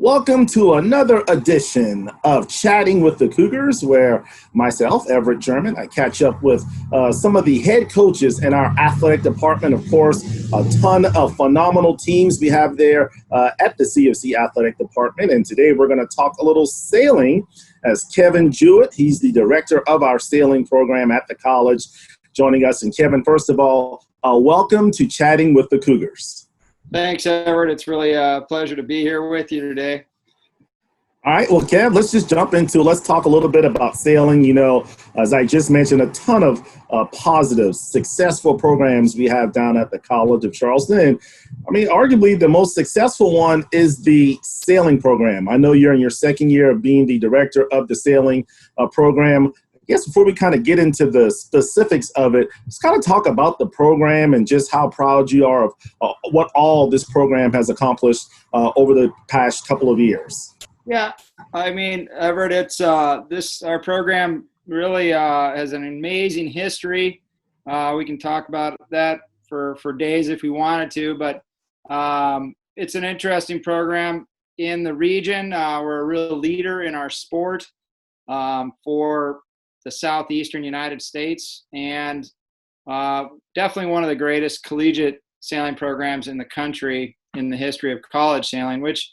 Welcome to another edition of Chatting with the Cougars, where myself, Everett German, I catch up with some of the head coaches in our athletic department. Of course, a ton of phenomenal teams we have there at the CofC athletic department. And today we're going to talk a little sailing as Kevin Jewett, he's the director of our sailing program at the college, joining us. And Kevin, first of all, welcome to Chatting with the Cougars. Thanks, Everett. It's really a pleasure to be here with you today. All right, well, Kev, let's talk a little bit about sailing. You know, as I just mentioned, a ton of positive, successful programs we have down at the College of Charleston. And I mean, arguably the most successful one is the sailing program. I know you're in your second year of being the director of the sailing program. I guess before we kind of get into the specifics of it, let's kind of talk about the program and just how proud you are of what all this program has accomplished over the past couple of years. Yeah, I mean, Everett, it's our program really has an amazing history. We can talk about that for days if we wanted to, but it's an interesting program in the region. We're a real leader in our sport for the southeastern United States, and definitely one of the greatest collegiate sailing programs in the country in the history of college sailing, which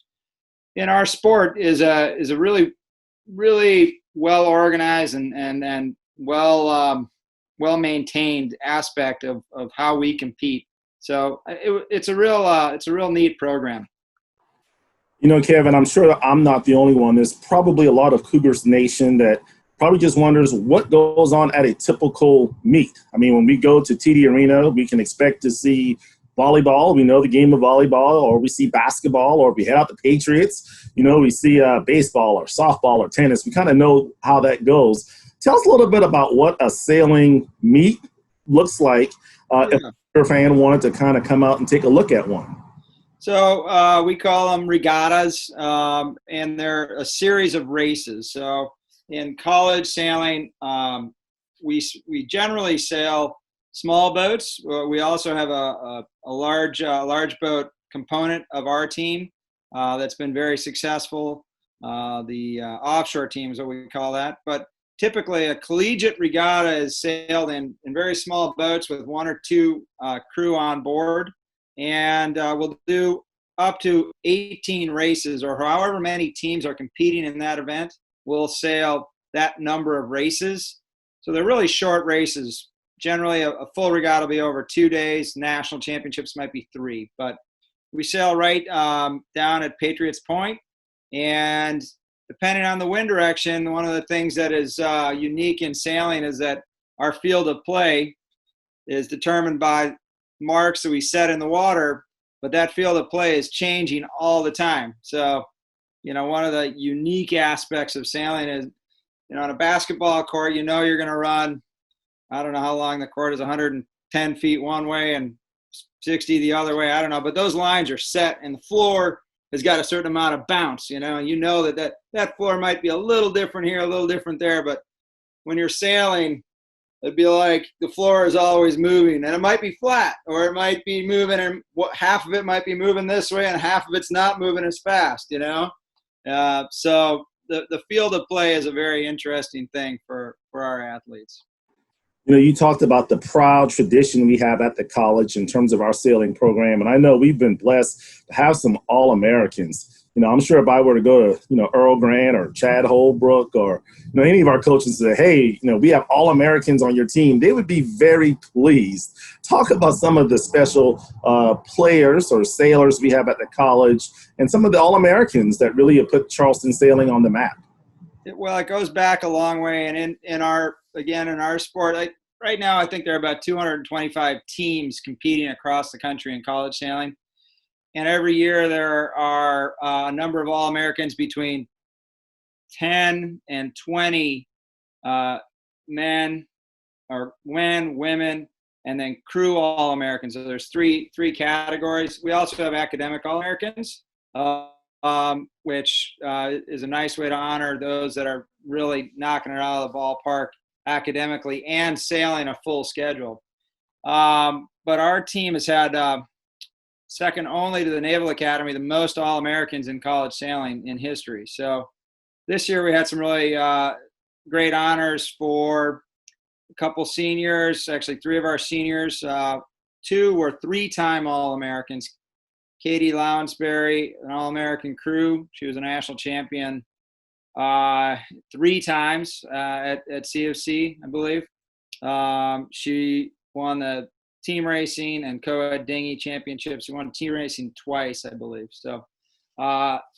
in our sport is a really, really well organized and well maintained aspect of how we compete. So it's a real neat program. You know, Kevin, I'm sure that I'm not the only one. There's probably a lot of Cougars Nation that probably just wonders what goes on at a typical meet. I mean, when we go to TD Arena, we can expect to see volleyball. We know the game of volleyball, or we see basketball, or we head out to Patriots. You know, we see baseball or softball or tennis. We kind of know how that goes. Tell us a little bit about what a sailing meet looks like if your fan wanted to kind of come out and take a look at one. So we call them regattas, and they're a series of races. So in college sailing, we generally sail small boats. We also have a large boat component of our team that's been very successful. The offshore team is what we call that. But typically a collegiate regatta is sailed in very small boats with one or two crew on board. And we'll do up to 18 races, or however many teams are competing in that event. We'll sail that number of races. So they're really short races. Generally, a full regatta will be over 2 days. National championships might be 3. But we sail right down at Patriots Point. And depending on the wind direction, one of the things that is unique in sailing is that our field of play is determined by marks that we set in the water, but that field of play is changing all the time. So, you know, one of the unique aspects of sailing is, you know, on a basketball court, you know you're going to run, I don't know how long the court is, 110 feet one way and 60 the other way. I don't know. But those lines are set, and the floor has got a certain amount of bounce, you know, and you know that floor might be a little different here, a little different there. But when you're sailing, it'd be like the floor is always moving, and it might be flat, or it might be moving, and half of it might be moving this way and half of it's not moving as fast, you know. So the field of play is a very interesting thing for our athletes. You know, you talked about the proud tradition we have at the college in terms of our sailing program, and I know we've been blessed to have some All-Americans. You know, I'm sure if I were to go to, you know, Earl Grant or Chad Holbrook or, you know, any of our coaches and say, hey, you know, we have All-Americans on your team, they would be very pleased. Talk about some of the special players or sailors we have at the college and some of the All-Americans that really have put Charleston sailing on the map. Well, it goes back a long way, and in our sport, right now I think there are about 225 teams competing across the country in college sailing, and every year there are a number of All-Americans, between 10 and 20 men or women, and then crew All-Americans. So there's three categories. We also have academic All-Americans, which is a nice way to honor those that are really knocking it out of the ballpark academically and sailing a full schedule. But our team has had second only to the Naval Academy, the most All-Americans in college sailing in history. So this year we had some really great honors for a couple seniors, actually 3 of our seniors. 2 were 3-time All-Americans. Katie Lounsbury, an All-American crew. She was a national champion 3 times at CofC, I believe. She won the team racing and COED dinghy championships. She won team racing twice, I believe. So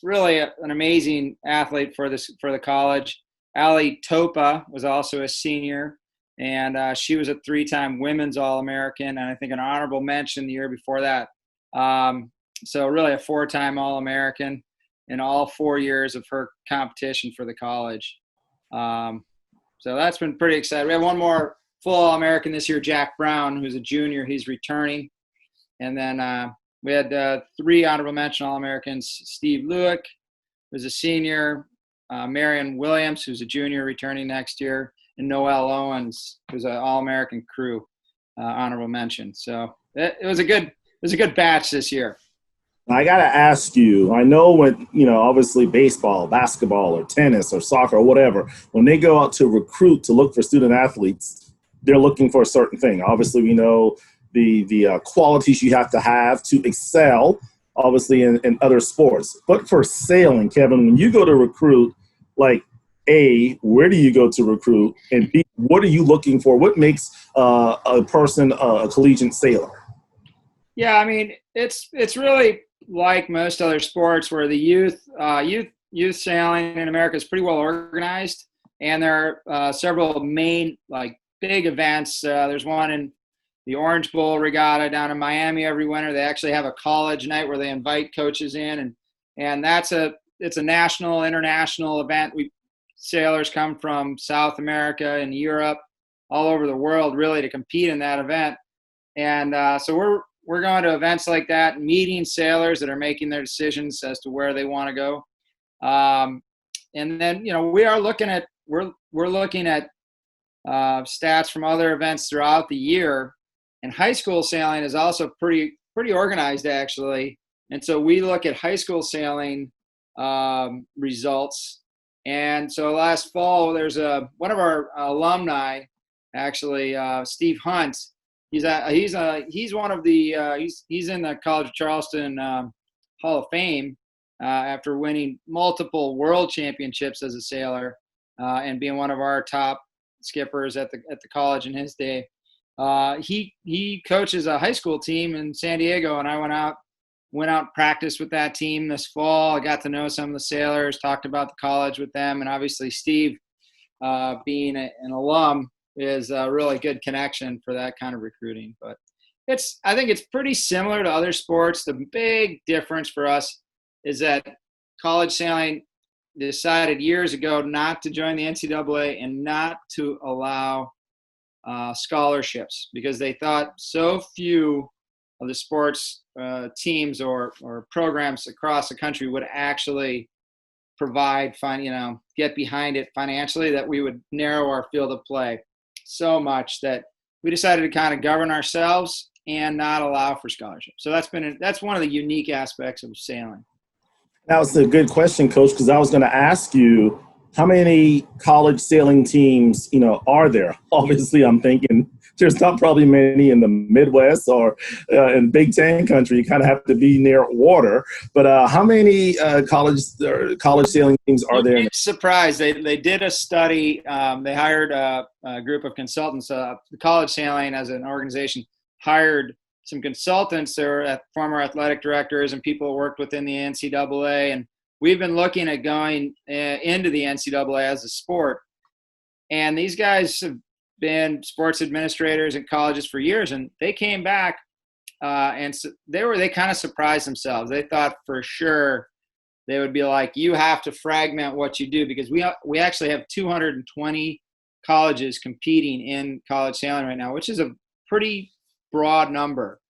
really an amazing athlete for the college. Allie Topa was also a senior, and she was a 3-time women's All-American, and I think an honorable mention the year before that. So really a 4-time All-American in all 4 years of her competition for the college. So that's been pretty exciting. We have one more full All-American this year, Jack Brown, who's a junior. He's returning. And then we had 3 honorable mention All-Americans, Steve Lewick, who's a senior, Marion Williams, who's a junior returning next year, and Noelle Owens, who's an All-American crew honorable mention. So it was a good batch this year. I got to ask you, I know when, obviously baseball, basketball, or tennis, or soccer, or whatever, when they go out to recruit to look for student athletes, they're looking for a certain thing. Obviously, we know the qualities you have to excel, obviously, in other sports. But for sailing, Kevin, when you go to recruit, like, A, where do you go to recruit? And B, what are you looking for? What makes a person a collegiate sailor? Yeah, I mean, it's really like most other sports where the youth sailing in America is pretty well organized, and there are several main big events. There's one in the Orange Bowl Regatta down in Miami every winter. They actually have a college night where they invite coaches in, and it's a national, international event. Sailors come from South America and Europe, all over the world, really, to compete in that event. And so we're going to events like that, meeting sailors that are making their decisions as to where they want to go. And then, we're looking at stats from other events throughout the year. And high school sailing is also pretty organized, actually. And so we look at high school sailing results. And so last fall, there's one of our alumni, actually, Steve Hunt. He's one of the he's in the College of Charleston Hall of Fame after winning multiple world championships as a sailor and being one of our top skippers at the college in his day. He coaches a high school team in San Diego, and I went out and practiced with that team this fall. I got to know some of the sailors, talked about the college with them, and obviously Steve, being an alum, is a really good connection for that kind of recruiting. But I think it's pretty similar to other sports. The big difference for us is that college sailing decided years ago not to join the NCAA and not to allow scholarships, because they thought so few of the sports teams or programs across the country would actually provide get behind it financially, that we would narrow our field of play so much that we decided to kind of govern ourselves and not allow for scholarships. So that's one of the unique aspects of sailing. That was a good question, Coach, because I was going to ask you, how many college sailing teams, are there? Obviously, I'm thinking there's not probably many in the Midwest or in Big Ten country. You kind of have to be near water. But how many college sailing teams are there? I'm surprised. They did a study. They hired a group of consultants. The College Sailing, as an organization, hired some consultants. They were former athletic directors and people who worked within the NCAA. And we've been looking at going into the NCAA as a sport. And these guys have been sports administrators at colleges for years, and they came back and so they kind of surprised themselves. They thought for sure they would be like, you have to fragment what you do, because we actually have 220 colleges competing in college sailing right now, which is a pretty broad number.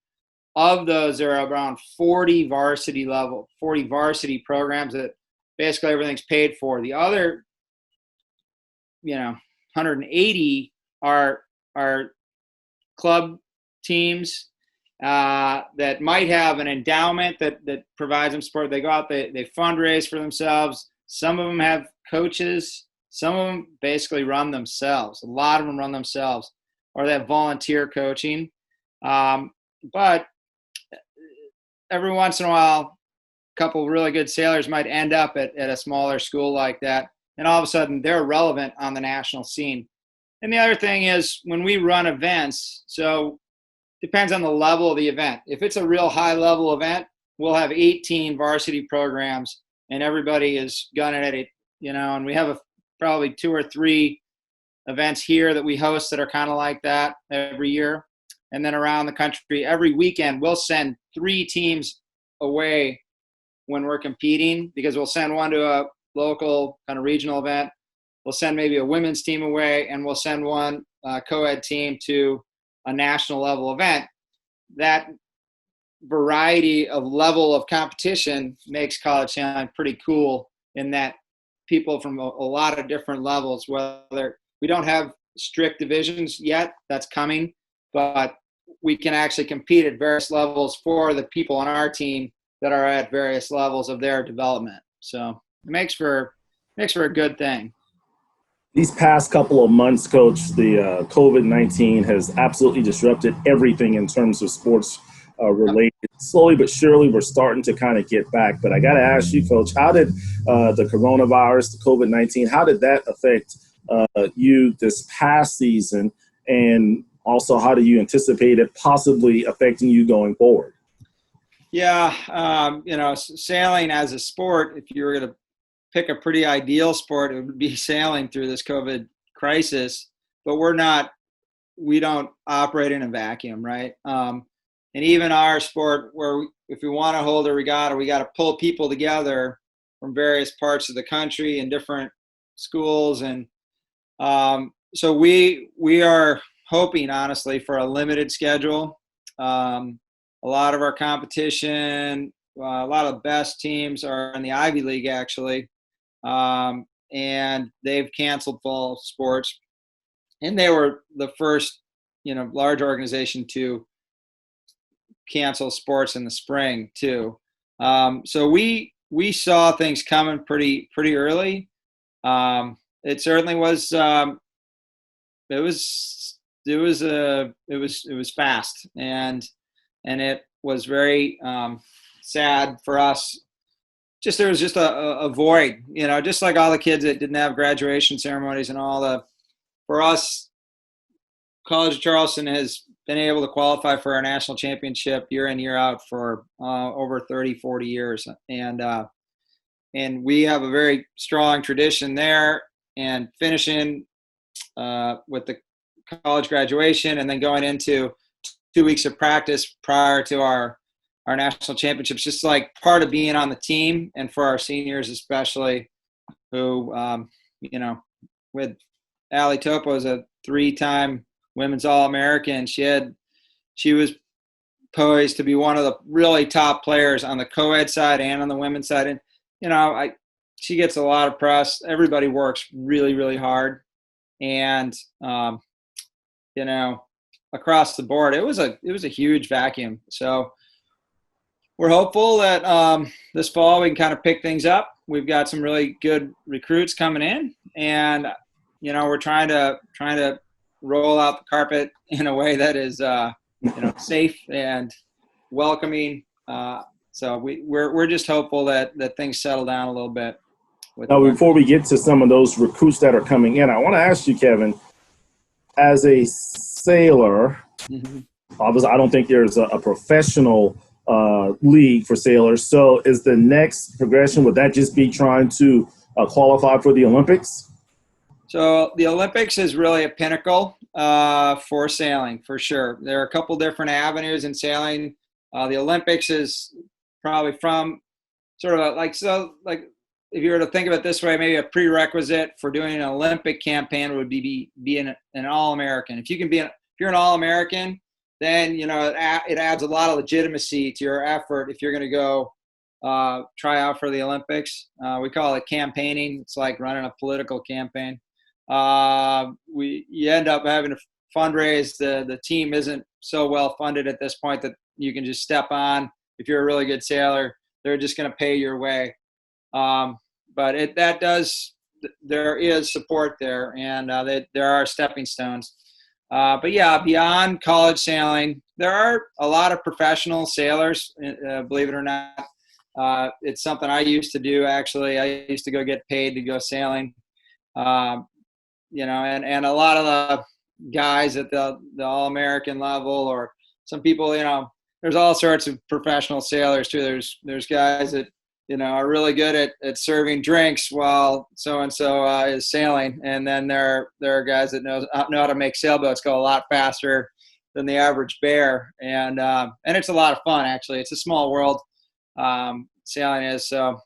Of those, there are around 40 varsity programs that basically everything's paid for. The other, 180 are club teams that might have an endowment that provides them support. They go out, they fundraise for themselves. Some of them have coaches. Some of them basically run themselves. A lot of them run themselves, or they have volunteer coaching. But every once in a while, a couple really good sailors might end up at a smaller school like that, and all of a sudden they're relevant on the national scene. And the other thing is when we run events, so depends on the level of the event. If it's a real high level event, we'll have 18 varsity programs and everybody is gunning at it, and we have probably 2 or 3 events here that we host that are kind of like that every year. And then around the country, every weekend, we'll send 3 teams away when we're competing, because we'll send one to a local kind of regional event. We'll send maybe a women's team away, and we'll send one COED team to a national level event. That variety of level of competition makes college sailing pretty cool, in that people from a lot of different levels, whether we don't have strict divisions yet, that's coming, but we can actually compete at various levels for the people on our team that are at various levels of their development. So it makes for a good thing. These past couple of months, Coach, the COVID-19 has absolutely disrupted everything in terms of sports related. Slowly but surely, we're starting to kind of get back. But I got to ask you, Coach, how did the coronavirus, the COVID-19, how did that affect you this past season? And also, how do you anticipate it possibly affecting you going forward? Yeah, sailing as a sport, if you were going to pick a pretty ideal sport, it would be sailing through this COVID crisis. But we don't operate in a vacuum, right? And even our sport, where if we want to hold a regatta, we got to pull people together from various parts of the country and different schools. And so we are hoping, honestly, for a limited schedule. A lot of our competition, a lot of the best teams are in the Ivy League, actually. And they've canceled fall sports. And they were the first, large organization to cancel sports in the spring, too. So we saw things coming pretty early. It certainly was, it was fast, and it was very sad for us. There was just a void, just like all the kids that didn't have graduation ceremonies and for us, College of Charleston has been able to qualify for our national championship year in, year out for over 30, 40 years. And we have a very strong tradition there, and finishing with the college graduation and then going into 2 weeks of practice prior to our national championships, just like part of being on the team. And for our seniors, especially, who, with Allie Topo is a 3-time women's All-American. She was poised to be one of the really top players on the co-ed side and on the women's side. And, she gets a lot of press. Everybody works really, really hard. And, across the board, it was a huge vacuum. So we're hopeful that this fall we can kind of pick things up. We've got some really good recruits coming in, and we're trying to roll out the carpet in a way that is safe and welcoming. So we're just hopeful that things settle down a little bit. Now, before we get to some of those recruits that are coming in, I want to ask you, Kevin, as a sailor, obviously I don't think there's a professional league for sailors. So is the next progression, would that just be trying to qualify for the Olympics? So the Olympics is really a pinnacle for sailing, for sure. There are a couple different avenues in sailing. The Olympics is probably from sort of like if you were to think of it this way, maybe a prerequisite for doing an Olympic campaign would be being an All-American. If you're an All-American, then it adds a lot of legitimacy to your effort if you're going to go try out for the Olympics. We call it campaigning. It's like running a political campaign. You end up having to fundraise. The team isn't so well funded at this point that you can just step on. If you're a really good sailor, they're just going to pay your way. But there is support there, and there are stepping stones. But yeah, beyond college sailing, there are a lot of professional sailors, believe it or not. It's something I used to do, actually. I used to go get paid to go sailing, and a lot of the guys at the All-American level, or some people, there's all sorts of professional sailors too. There's guys that, are really good at serving drinks while so-and-so is sailing. And then there are guys that know how to make sailboats go a lot faster than the average bear. And it's a lot of fun, actually. It's a small world, sailing is. So,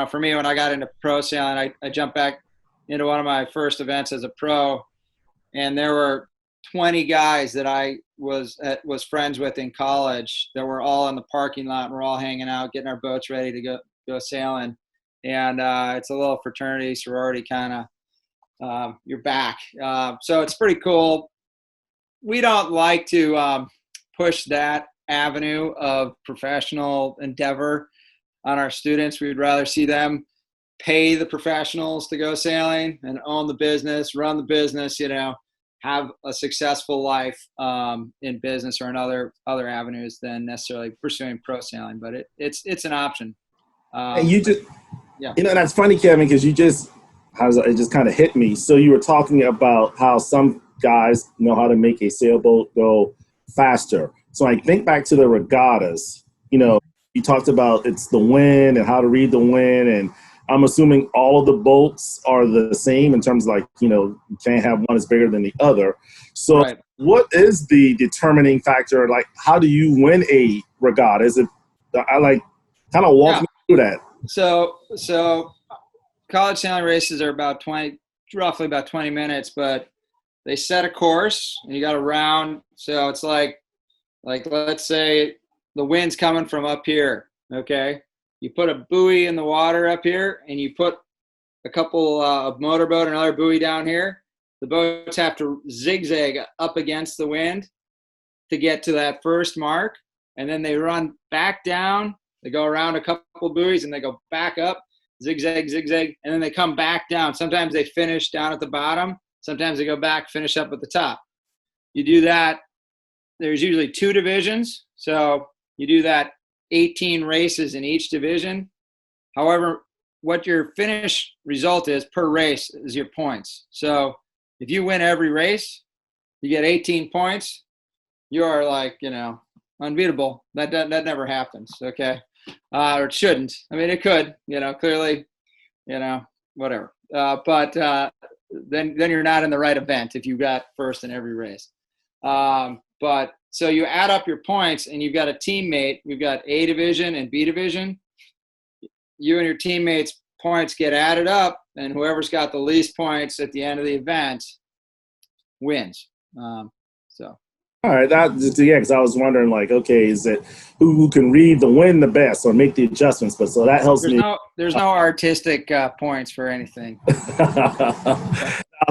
for me, when I got into pro sailing, I jumped back into one of my first events as a pro, and there were 20 guys that I was friends with in college that were all in the parking lot, and we're all hanging out, getting our boats ready to go sailing. And it's a little fraternity, sorority kind of, you're back. So it's pretty cool. We don't like to push that avenue of professional endeavor on our students. We'd rather see them pay the professionals to go sailing and own the business, run the business, have a successful life in business or in other avenues than necessarily pursuing pro sailing. But it's an option. And that's funny, Kevin, because it just kind of hit me. So you were talking about how some guys know how to make a sailboat go faster. So I think back to the regattas. You talked about it's the wind and how to read the wind, and I'm assuming all of the boats are the same in terms of you can't have one that's bigger than the other. So right. What is the determining factor? Like, how do you win a regatta? Is it, kind of walk me through that. So college sailing races are roughly about 20 minutes, but they set a course and you got a round. So it's like let's say the wind's coming from up here. Okay. You put a buoy in the water up here, and you put a couple of motorboat and another buoy down here. The boats have to zigzag up against the wind to get to that first mark, and then they run back down. They go around a couple buoys, and they go back up, zigzag, zigzag, and then they come back down. Sometimes they finish down at the bottom. Sometimes they go back, finish up at the top. You do that. There's usually 2 divisions, so you do that 18 races in each division. However, what your finish result is per race is your points. So if you win every race, you get 18 points. You are unbeatable. That never happens. Okay. Or it shouldn't. I mean, it could, clearly, whatever. But then you're not in the right event if you got first in every race. But so you add up your points, and you've got a teammate. We've got A division and B division. You and your teammates' points get added up, and whoever's got the least points at the end of the event wins. All right, because I was wondering, okay, is it who can read the wind the best or make the adjustments? But so that helps me. There's no artistic points for anything.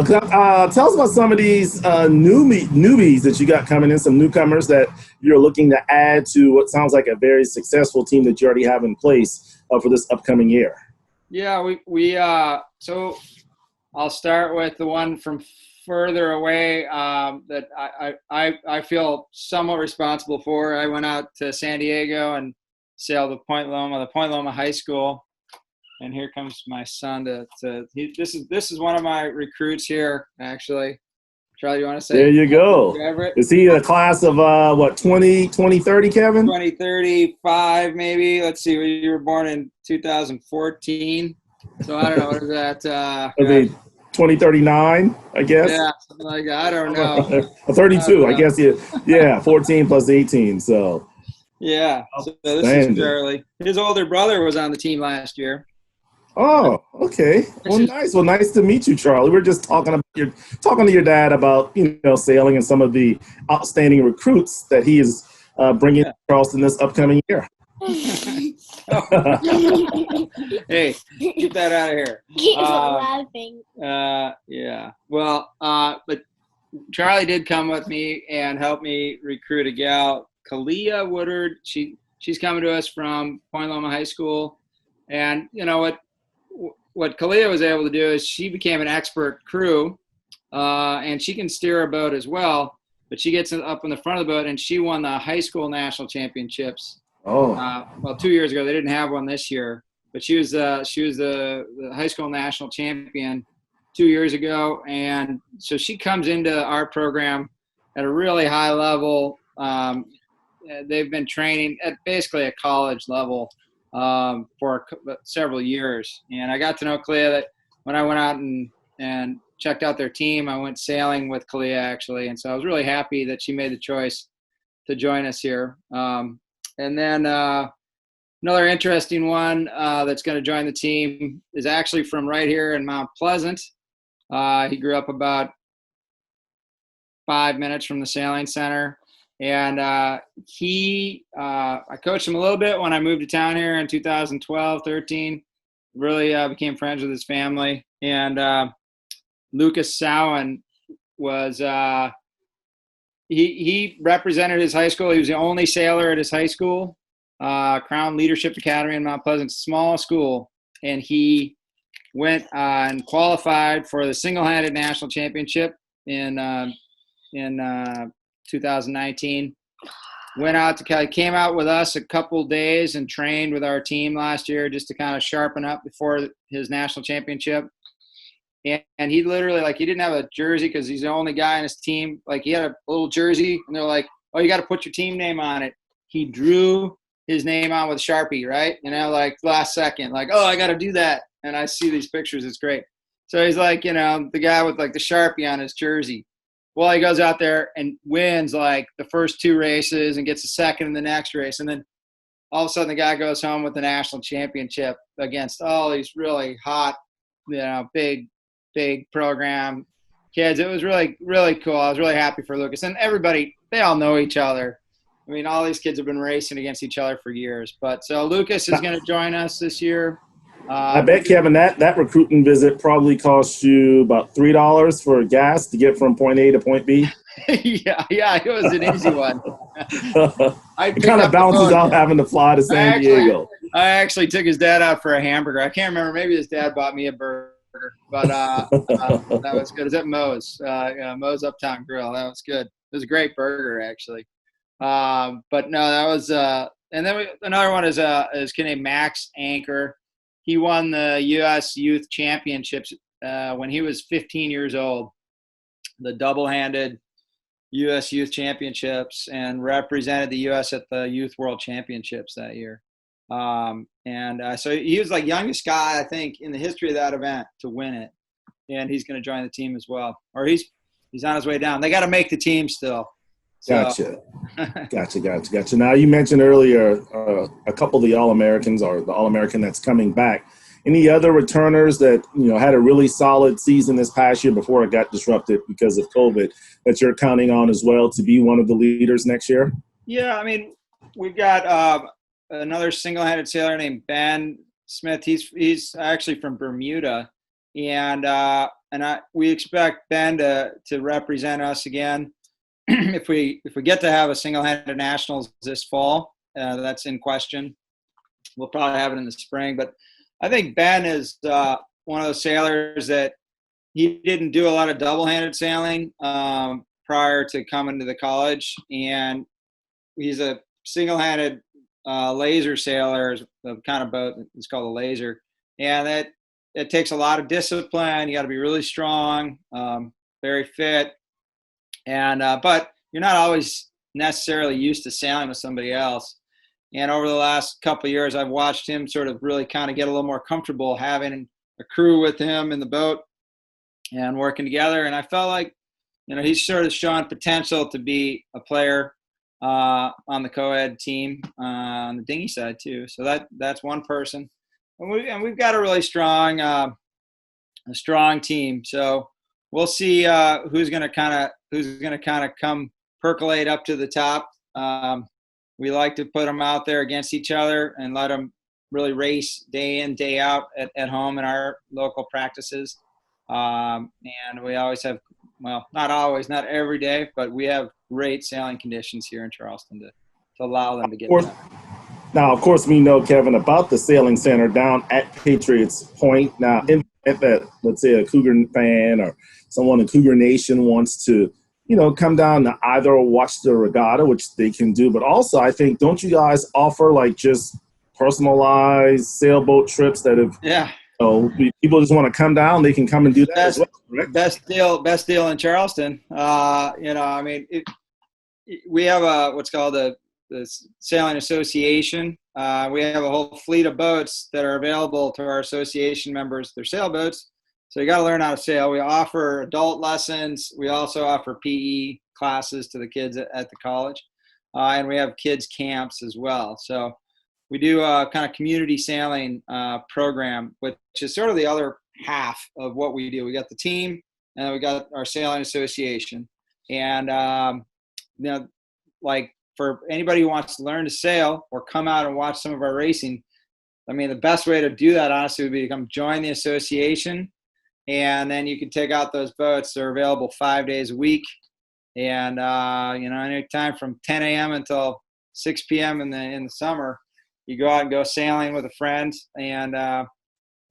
Tell us about some of these newbies that you got coming in, some newcomers that you're looking to add to what sounds like a very successful team that you already have in place for this upcoming year. Yeah, so I'll start with the one from further away that I feel somewhat responsible for. I went out to San Diego and sailed with Point Loma High School. And here comes my son this is one of my recruits here, actually. Charlie, you want to say? There you go. Is he a class of 2030, Kevin? 2035, maybe. Let's see. You were born in 2014. So I don't know. What is that? 2039, I guess. Yeah, something like that. I don't know. 32, I guess. Yeah, 14 plus 18. So. Yeah. So this is Charlie. His older brother was on the team last year. Oh, okay. Well, nice. Well, nice to meet you, Charlie. We're just talking to your dad about sailing and some of the outstanding recruits that he is bringing to Charleston this upcoming year. Hey, get that out of here. He's laughing. Yeah. Well, but Charlie did come with me and help me recruit a gal Kalia Woodard. She's coming to us from Point Loma High School. And you know what Kalia was able to do is she became an expert crew, and she can steer a boat as well. But she gets up in the front of the boat, and she won the high school national championships. Well, 2 years ago. They didn't have one this year, but she was the high school national champion 2 years ago, and so she comes into our program at a really high level. They've been training at basically a college level for several years, and I got to know Kalia that when I went out and checked out their team. I went sailing with Kalia actually, and so I was really happy that she made the choice to join us here. And then another interesting one that's going to join the team is actually from right here in Mount Pleasant. He grew up about 5 minutes from the sailing center. And I coached him a little bit when I moved to town here in 2012, 13. Really became friends with his family. And Lucas Sowen was he represented his high school. He was the only sailor at his high school, Crown Leadership Academy in Mount Pleasant, small school. And he went and qualified for the single-handed national championship in 2019. Went out to Cali, came out with us a couple days and trained with our team last year just to kind of sharpen up before his national championship. And he literally, like, he didn't have a jersey because he's the only guy on his team. Like, he had a little jersey, and they're like, oh, you got to put your team name on it. He drew his name on with Sharpie, right? You know, like, last second. Like, oh, I got to do that. And I see these pictures. It's great. So he's like, you know, the guy with, like, the Sharpie on his jersey. Well, he goes out there and wins, like, the first two races and gets a second in the next race. And then all of a sudden the guy goes home with the national championship against all these really hot, you know, big program kids. It was really, really cool. I was really happy for Lucas. And everybody, they all know each other. I mean, all these kids have been racing against each other for years. But so Lucas is going to join us this year. I bet, Kevin, that recruiting visit probably cost you about $3 for gas to get from point A to point B. yeah, it was an easy one. It kind of balances out having to fly to San Diego. I actually took his dad out for a hamburger. I can't remember. Maybe his dad bought me a burger, but that was good. It was at Moe's, Moe's Uptown Grill. That was good. It was a great burger, actually. But no, that was and then another one is kid named Max Anchor. He won the U.S. Youth Championships when he was 15 years old, the double-handed U.S. Youth Championships, and represented the U.S. at the Youth World Championships that year. So he was like youngest guy, I think, in the history of that event to win it. And he's going to join the team as well. Or he's on his way down. They got to make the team still. So. Gotcha. Now, you mentioned earlier a couple of the All-Americans or the All-American that's coming back. Any other returners that, you know, had a really solid season this past year before it got disrupted because of COVID that you're counting on as well to be one of the leaders next year? Yeah, I mean, we've got another single-handed sailor named Ben Smith. He's actually from Bermuda, and we expect Ben to represent us again. If we get to have a single-handed nationals this fall, that's in question. We'll probably have it in the spring, but I think Ben is one of those sailors that he didn't do a lot of double-handed sailing prior to coming to the college, and he's a single-handed laser sailor, the kind of boat it's called a laser, and it takes a lot of discipline. You got to be really strong, very fit. And but you're not always necessarily used to sailing with somebody else. And over the last couple of years, I've watched him sort of really kind of get a little more comfortable having a crew with him in the boat and working together. And I felt like, you know, he's sort of shown potential to be a player on the COED team on the dinghy side too. So that's one person. And we've got a really strong team. So we'll see who's going to kind of come percolate up to the top. We like to put them out there against each other and let them really race day in, day out at home in our local practices. And we always have, well, not always, not every day, but we have great sailing conditions here in Charleston to allow them to get course, that. Now, of course, we know, Kevin, about the sailing center down at Patriots Point. Now, in the event that, let's say, a Cougar fan or someone in Cougar Nation wants to, come down to either watch the regatta, which they can do, but also, I think, don't you guys offer like just personalized sailboat trips that if people just want to come down, they can come and do that as well, correct? Best deal in Charleston. We have what's called the Sailing Association. We have a whole fleet of boats that are available to our association members. They're sailboats, so you got to learn how to sail. We offer adult lessons. We also offer PE classes to the kids at the college, and we have kids camps as well. So we do a kind of community sailing program, which is sort of the other half of what we do. We got the team, and we got our sailing association, and like for anybody who wants to learn to sail or come out and watch some of our racing, I mean, the best way to do that, honestly, would be to come join the association, and then you can take out those boats. They're available 5 days a week, and anytime from 10 a.m. until 6 p.m. in the summer, you go out and go sailing with a friend, and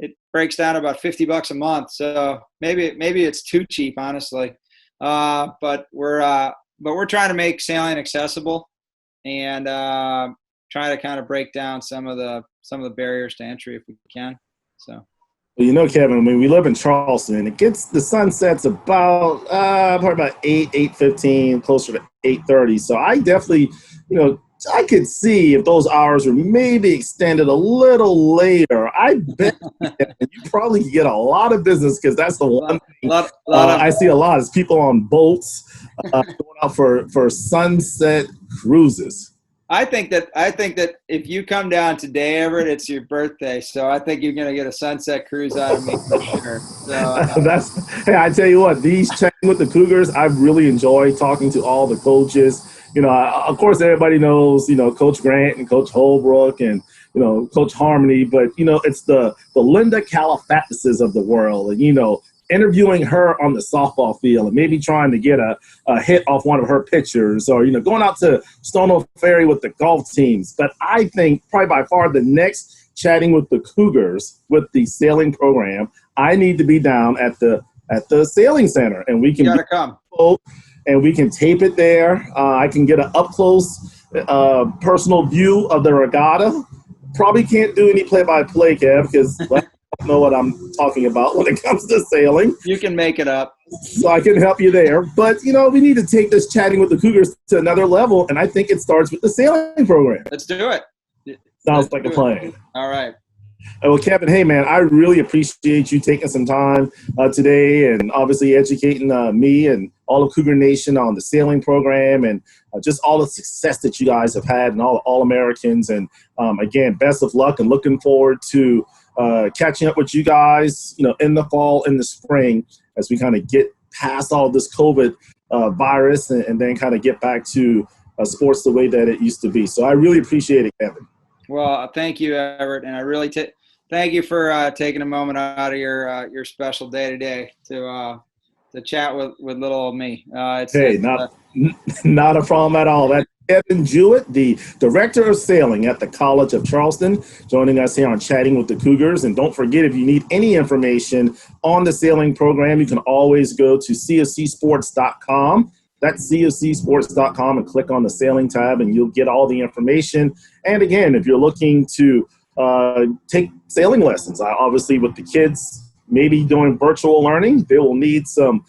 it breaks down to about $50 a month. So maybe it's too cheap, honestly, but we're trying to make sailing accessible, and try to kind of break down some of the barriers to entry if we can. So, well, Kevin, when we live in Charleston, the sun sets about probably about 8:15, closer to 8:30. So I definitely, I could see if those hours were maybe extended a little later. I bet you probably could get a lot of business, because that's the one thing I see a lot is people on boats going out for sunset cruises. I think that if you come down today, Everett, it's your birthday, so I think you're going to get a sunset cruise out of me for sure. So, hey, I tell you what, these chatting with the Cougars, I've really enjoyed talking to all the coaches. Of course, everybody knows, Coach Grant and Coach Holbrook and, Coach Harmony, but, it's the Linda Califaxes of the world, and, interviewing her on the softball field and maybe trying to get a hit off one of her pitchers, or, going out to Stonehill Ferry with the golf teams. But I think probably by far the next chatting with the Cougars with the sailing program, I need to be down at the sailing center, and we can come. And we can tape it there. I can get an up-close personal view of the regatta. Probably can't do any play-by-play, Kev, because I don't know what I'm talking about when it comes to sailing. You can make it up. So I can help you there. But, we need to take this chatting with the Cougars to another level, and I think it starts with the sailing program. Let's do it. Sounds like a plan. All right. Well, Kevin, hey, man, I really appreciate you taking some time today and obviously educating me and all of Cougar Nation on the sailing program and just all the success that you guys have had and all Americans. And, again, best of luck, and looking forward to catching up with you guys, in the fall, in the spring, as we kind of get past all this COVID virus and then kind of get back to sports the way that it used to be. So I really appreciate it, Kevin. Well, thank you, Everett, and I really thank you for taking a moment out of your special day today to chat with little old me. Not a problem at all. That's Kevin Jewett, the Director of Sailing at the College of Charleston, joining us here on Chatting with the Cougars. And don't forget, if you need any information on the sailing program, you can always go to CofCsports.com. That's CofCsports.com, and click on the sailing tab, and you'll get all the information. And again, if you're looking to take sailing lessons, obviously with the kids maybe doing virtual learning, they will need some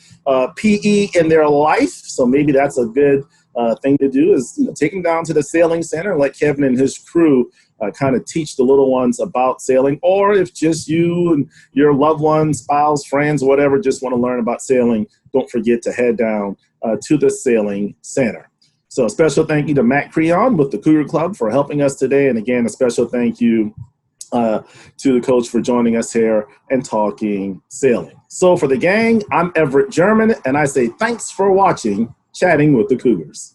PE in their life. So maybe that's a good thing to do, is take them down to the sailing center and let Kevin and his crew kind of teach the little ones about sailing. Or if just you and your loved ones, spouse, friends, whatever, just want to learn about sailing, don't forget to head down to the sailing center. So a special thank you to Matt Creon with the Cougar Club for helping us today. And again, a special thank you to the coach for joining us here and talking sailing. So for the gang, I'm Everett German, and I say thanks for watching Chatting with the Cougars.